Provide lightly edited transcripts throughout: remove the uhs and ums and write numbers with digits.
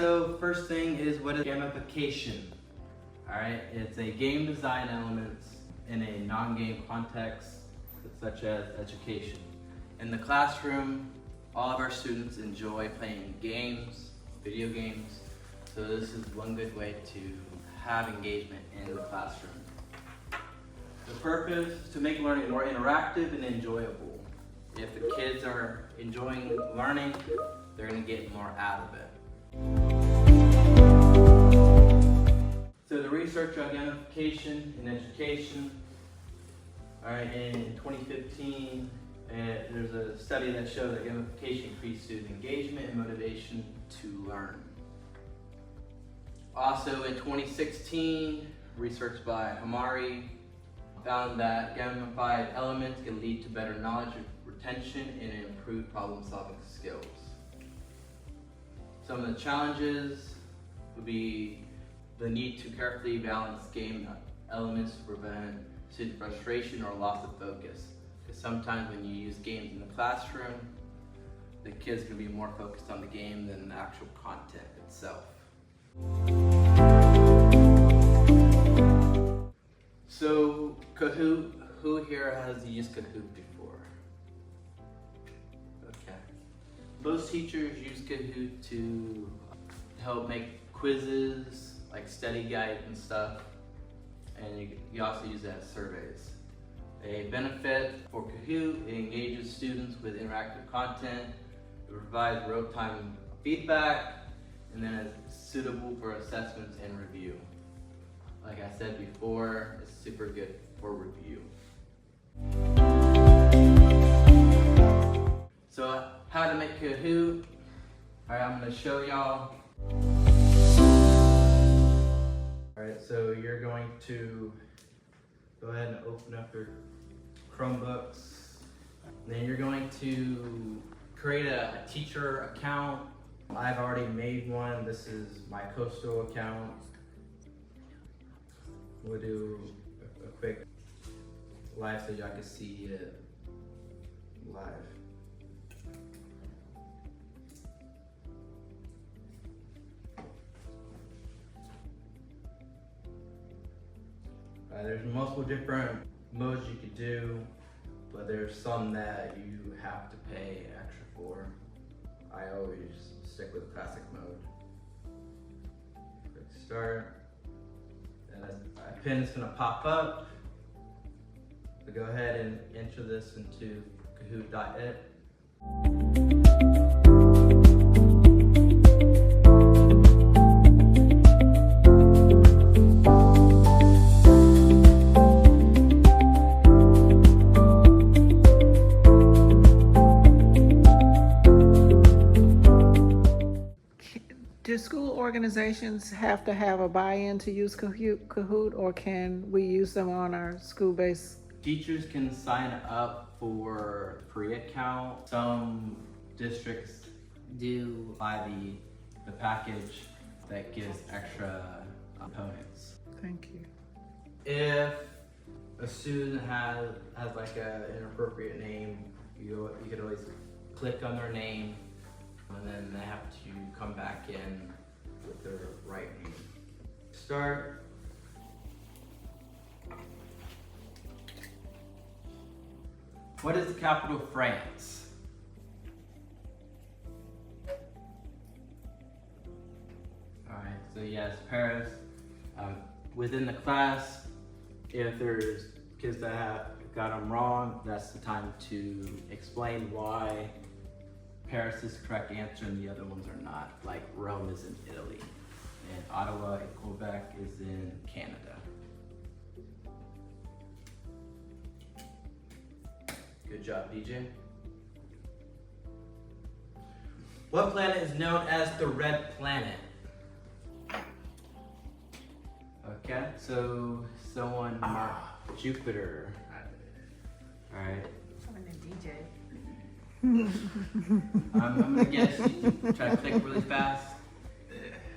so first thing is, what is gamification? All right, it's a game design elements in a non-game context, such as education. In the classroom, all of our students enjoy playing games, video games, so this is one good way to have engagement in the classroom. The purpose is to make learning more interactive and enjoyable. If the kids are enjoying learning, they're going to get more out of it. So the research on gamification in education, all right, in 2015, there's a study that showed that gamification increased student engagement and motivation to learn. Also in 2016, research by Hamari found that gamified elements can lead to better knowledge retention and improved problem-solving skills. Some of the challenges would be the need to carefully balance game elements to prevent student frustration or loss of focus. Because sometimes when you use games in the classroom, the kids can be more focused on the game than the actual content itself. So Kahoot, who here has used Kahoot before? Okay. Most teachers use Kahoot to help make quizzes, like study guide and stuff, and you also use that as surveys. A benefit for Kahoot, it engages students with interactive content, it provides real-time feedback, and then it's suitable for assessments and review. Like I said before, it's super good for review. So how to make Kahoot? All right, I'm gonna show y'all. All right, so you're going to go ahead and open up your Chromebooks. Then you're going to create a teacher account. I've already made one. This is my Coastal account. We'll do a quick live so y'all can see it live. There's multiple different modes you could do, but there's some that you have to pay extra for. I always stick with classic mode. Quick start. And a pin is going to pop up. So go ahead and enter this into Kahoot.it. Do school organizations have to have a buy-in to use Kahoot, or can we use them on our school-based? Teachers can sign up for a free account. Some districts do buy the package that gives extra components. Thank you. If a student has like an inappropriate name, you could always click on their name, and then they have to come back in with their right name. Start. What is the capital of France? Alright, so yes, Paris. Within the class, if there's kids that have got them wrong, that's the time to explain why Paris is the correct answer and the other ones are not. Like Rome is in Italy, and Ottawa and Quebec is in Canada. Good job, DJ. What planet is known as the red planet? Okay, so someone marked Jupiter. All right. Someone named DJ. I'm gonna guess you try to click really fast.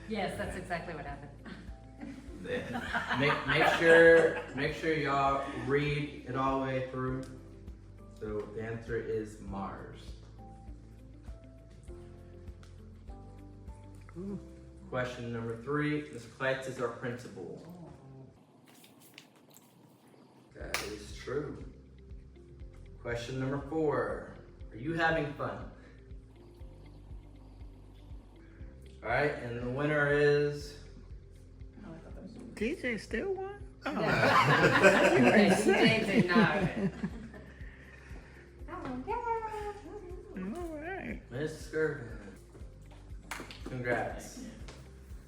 Yes, that's exactly what happened. Make sure y'all read it all the way through. So the answer is Mars. Ooh, Question number 3, Ms. Kleitz is our principal. That is true. Question number 4, are you having fun? All right, and the winner is... DJ still won? Oh. Okay, DJ did not. All right. Miss Skirvin. Congrats.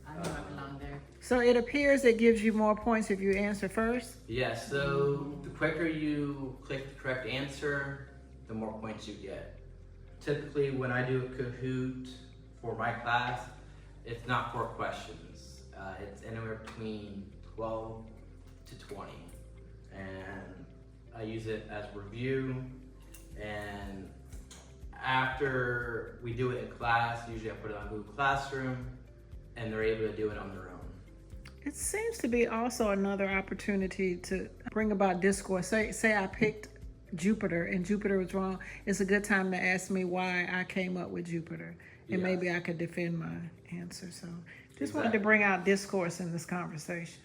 I know I belong there. So it appears it gives you more points if you answer first? Yes, so the quicker you click the correct answer, the more points you get. Typically, when I do a Kahoot for my class, it's not 4 questions. It's anywhere between 12 to 20. And I use it as review. And after we do it in class, usually I put it on Google Classroom, and they're able to do it on their own. It seems to be also another opportunity to bring about discourse. Say I picked Jupiter and Jupiter was wrong. It's a good time to ask me why I came up with Jupiter. And Yeah. maybe I could defend my answer. So just wanted Exactly. to bring out discourse in this conversation.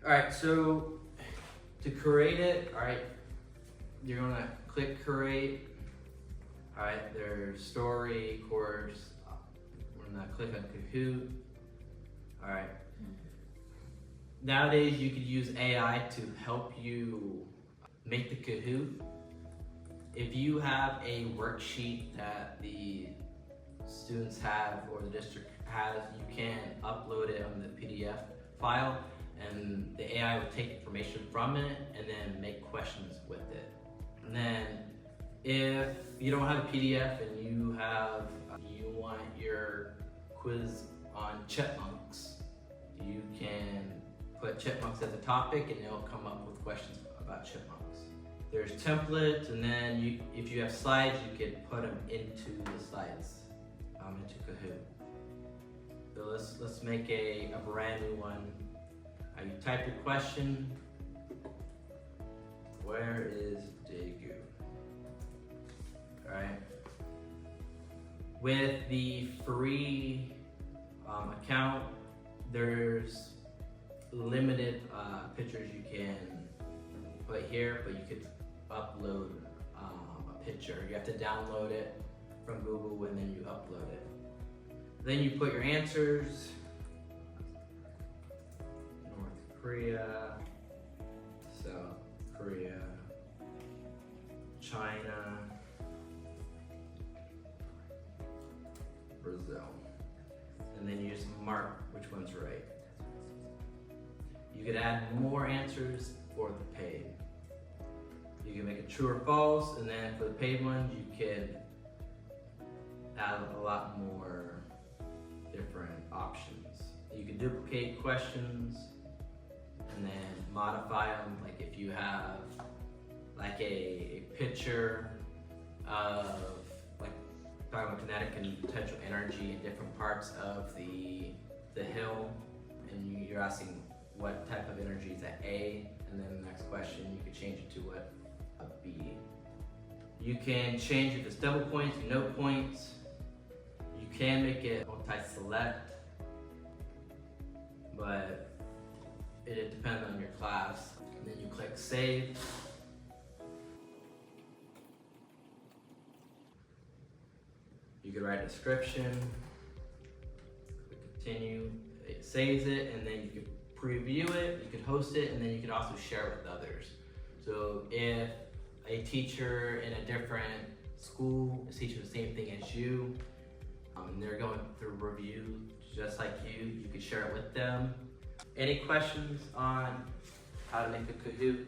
All right, so to create it, all right, you're gonna click create. All right, there's story, course. We're gonna click on Kahoot. All right. Nowadays, you could use AI to help you make the Kahoot. If you have a worksheet that the students have or the district has, you can upload it on the PDF file, and the AI will take information from it and then make questions with it. And then if you don't have a PDF and you want your quiz on chipmunks, you can put chipmunks as a topic and it'll come up with questions about chipmunks. There's templates, and then if you have slides, you can put them into the slides, into Kahoot. So let's make a brand new one. You type your question. Where is Daegu? All right. With the free account, there's limited pictures you can put here, but you could upload a picture. You have to download it from Google and then you upload it. Then you put your answers. North Korea, South Korea, China, Brazil. And then you just mark which one's right. You could add more answers for the paid. You can make it true or false, and then for the paid ones, you could add a lot more different options. You can duplicate questions and then modify them. Like if you have like a picture of like talking about kinetic and potential energy in different parts of the hill, and you're asking what type of energy is at A, and then the next question you could change it to what a B. You can change if it's double points, no points. You can make it multi-select, but it depends on your class. And then you click save. You could write a description, click continue, it saves it, and then you could preview it, you could host it, and then you could also share it with others. So if a teacher in a different school is teaching the same thing as you, and they're going through review just like you could share it with them. Any questions on how to make a Kahoot?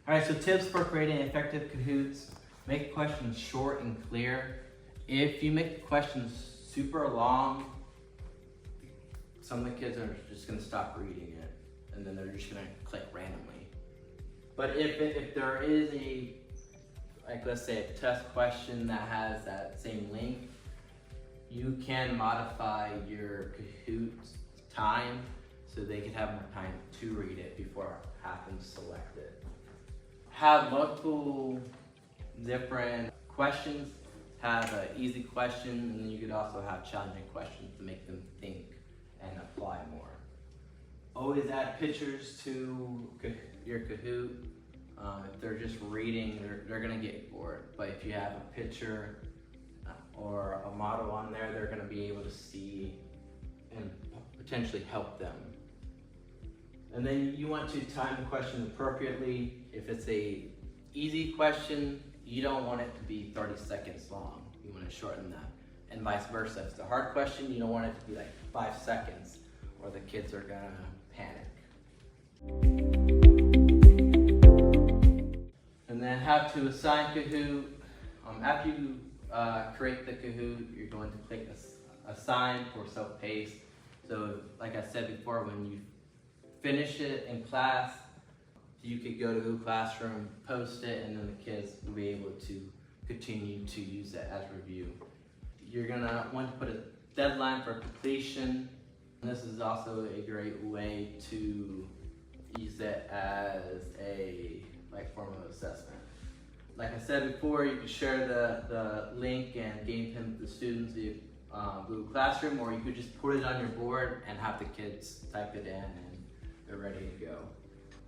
All right, so tips for creating effective Kahoots. Make questions short and clear. If you make the questions super long, some of the kids are just gonna stop reading it, and then they're just gonna click randomly. But if there is a, like let's say a test question that has that same link, you can modify your Kahoot time so they can have more time to read it before having to select it. Have multiple different questions. Have an easy question, and then you could also have challenging questions to make them think and apply more. Always add pictures to your Kahoot. If they're just reading, they're gonna get bored. But if you have a picture or a model on there, they're gonna be able to see and potentially help them. And then you want to time the question appropriately. If it's a easy question, you don't want it to be 30 seconds long. You want to shorten that. And vice versa. If it's a hard question, you don't want it to be like 5 seconds or the kids are gonna panic. And then have to assign Kahoot. After you create the Kahoot, you're going to click assign for self-paced. So like I said before, when you finish it in class, you could go to Google Classroom, post it, and then the kids will be able to continue to use it as review. You're gonna want to put a deadline for completion. And this is also a great way to use it as a form of assessment. Like I said before, you can share the link and game them to the students via Google Classroom, or you could just put it on your board and have the kids type it in and they're ready to go.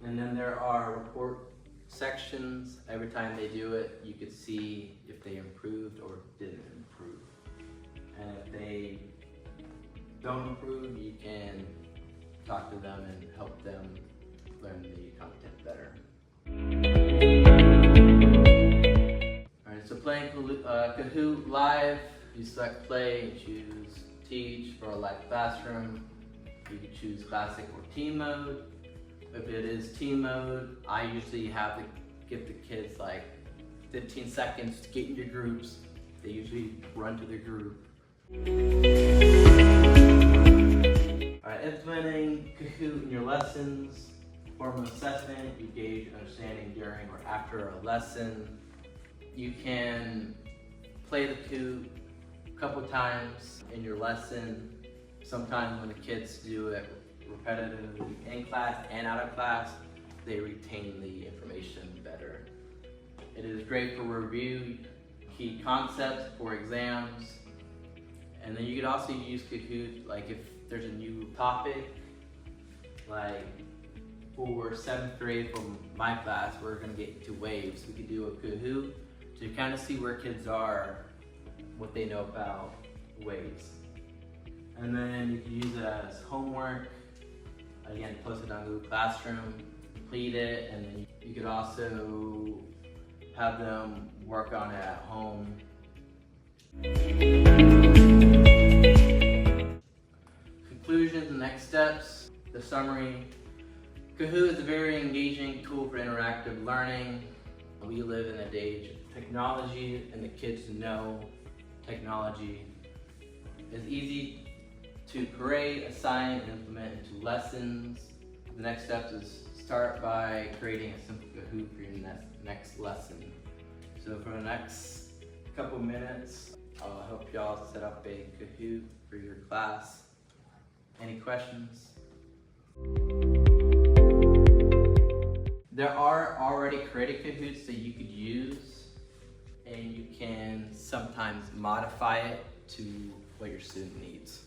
And then there are report sections. Every time they do it, you could see if they improved or didn't improve. And if they don't improve, you can talk to them and help them learn the content better. Alright, so playing Kahoot live, you select play and choose teach for a live classroom. You can choose classic or team mode. If it is team mode, I usually have to give the kids like 15 seconds to get in your groups. They usually run to their group. Alright, implementing Kahoot in your lessons. Form of assessment, you gauge understanding during or after a lesson. You can play the Kahoot a couple times in your lesson. Sometimes when the kids do it repetitively in class and out of class, they retain the information better. It is great for review, key concepts for exams. And then you could also use Kahoot, like if there's a new topic, like for 7th grade from my class, we're gonna get into waves. We could do a Kahoot to kind of see where kids are, what they know about waves. And then you can use it as homework. Again, post it on Google Classroom, complete it, and then you could also have them work on it at home. Conclusions and next steps, the summary. Kahoot is a very engaging tool for interactive learning. We live in an age of technology, and the kids know technology is easy to create, assign, and implement into lessons. The next step is start by creating a simple Kahoot for your next lesson. So for the next couple minutes, I'll help y'all set up a Kahoot for your class. Any questions? There are already created Kahoots that you could use, and you can sometimes modify it to what your student needs.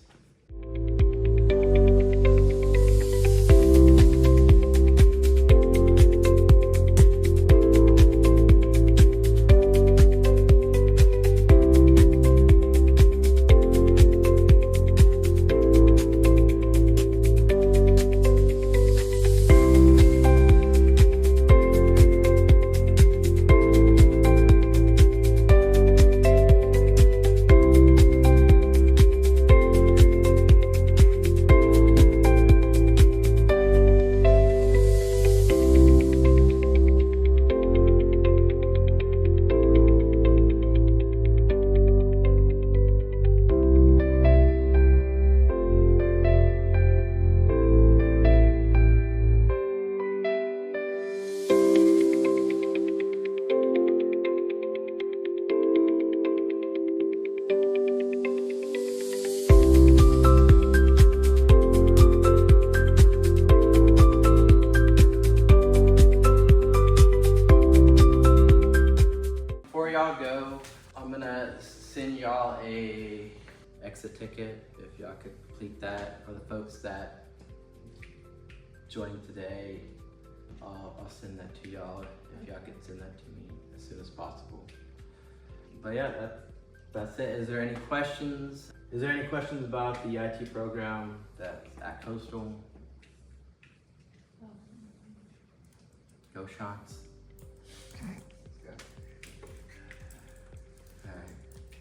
exit ticket. If y'all could complete that, for the folks that joined today, I'll send that to y'all. If y'all could send that to me as soon as possible. But yeah, that's it. Is there any questions? Is there any questions about the IT program that's at Coastal? Go Shots. Alright,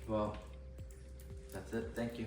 well, that's it. Thank you.